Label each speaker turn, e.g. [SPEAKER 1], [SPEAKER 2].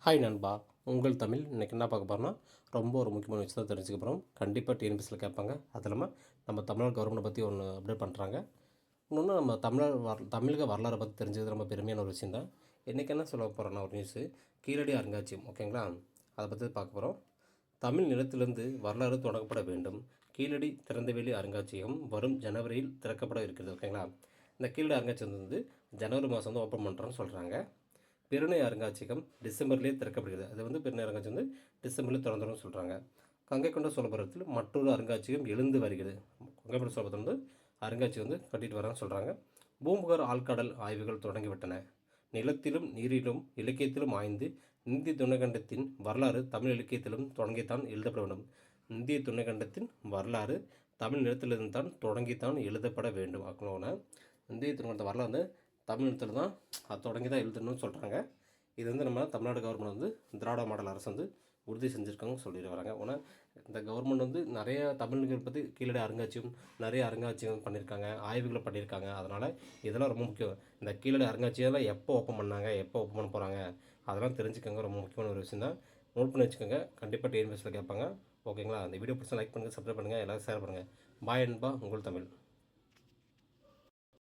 [SPEAKER 1] Hi நண்பா, உங்கள் தமிழ் இன்றைக்கி என்ன பார்க்க போகிறோம்னா ரொம்ப ஒரு முக்கியமான விஷயம் தான் தெரிஞ்சுக்க போகிறோம். கண்டிப்பாக டிஎன்பிஎஸ்சியில் கேட்பாங்க. அது இல்லாமல் நம்ம தமிழ்நாடு கவர்மெண்ட்டை பற்றி ஒன்று அப்டேட் பண்ணுறாங்க. இன்னொன்று நம்ம தமிழக வரலாறை பற்றி தெரிஞ்சது ரொம்ப பெருமையான ஒரு விஷயம் தான். இன்றைக்கி என்ன சொல்ல போகிறோன்னா ஒரு நியூஸு கீழடி அருங்காட்சியகம், ஓகேங்களா? அதை பற்றி பார்க்க போகிறோம். தமிழ் நிலத்திலிருந்து வரலாறு தொடங்கப்பட வேண்டும். கீழடி திறந்தவெளி அருங்காட்சியகம் வரும் ஜனவரியில் திறக்கப்பட இருக்கிறது, ஓகேங்களா? இந்த கீழடி அருங்காட்சியகம் வந்து ஜனவரி மாதம் வந்து ஓப்பன் பண்ணுறோன்னு சொல்கிறாங்க. பிரணை அருங்காட்சியகம் டிசம்பர்லேயே திறக்கப்படுகிறது. அது வந்து பிரணை அருங்காட்சியம் வந்து டிசம்பர்லேயே திறந்துடும் சொல்கிறாங்க. கங்கை கொண்ட சோழபுரத்தில் மற்றொரு அருங்காட்சியகம் எழுந்து வருகிறது. கங்கை கொண்ட சோழபுரத்தில் வந்து அருங்காட்சியம் வந்து கட்டிட்டு வரான்னு சொல்கிறாங்க. பூம்புகார் ஆழ்கடல் ஆய்வுகள் தொடங்கிவிட்டன. நிலத்திலும் நீரிலும் இலக்கியத்திலும் ஆய்ந்து இந்திய துணைக்கண்டத்தின் வரலாறு தமிழ் இலக்கியத்திலும் தொடங்கித்தான் எழுதப்பட வேண்டும். இந்திய துணைக்கண்டத்தின் வரலாறு தமிழ் நிலத்திலிருந்து தான் தொடங்கித்தான் எழுதப்பட வேண்டும். அப்படின்னா இந்திய துணைக்கண்ட வரலாறு வந்து தமிழகத்தில் தான் அது தொடங்கி தான் எழுதணும்னு சொல்கிறாங்க. இது வந்து நம்ம தமிழ்நாடு கவர்மெண்ட் வந்து திராவிட மாடல் அரசு வந்து உறுதி செஞ்சுருக்காங்கன்னு சொல்லிட்டு வராங்க. ஆனால் இந்த கவர்மெண்ட் வந்து நிறைய தமிழர்கள் பற்றி கீழடி அருங்காட்சியகம் நிறைய அருங்காட்சியகம் பண்ணியிருக்காங்க, ஆய்வுகளை பண்ணியிருக்காங்க. அதனால் இதெல்லாம் ரொம்ப முக்கியம். இந்த கீழடி அருங்காட்சியெல்லாம் எப்போ ஓப்பன் பண்ணாங்க, எப்போ ஓப்பன் பண்ண போகிறாங்க, அதெல்லாம் தெரிஞ்சுக்கோங்க. ரொம்ப முக்கியமான ஒரு விஷயம் தான். நோட் பண்ணி வச்சுக்கோங்க. கண்டிப்பாக டிஎன்பிஎஸ்சியில் கேட்பாங்க. ஓகேங்களா? அந்த வீடியோ பிடிச்சா லைக் பண்ணுங்கள், சப்ஸ்கிரைப் பண்ணுங்கள், எல்லோரும் ஷேர் பண்ணுங்கள். பாய் அன்பா, உங்கள் தமிழ்.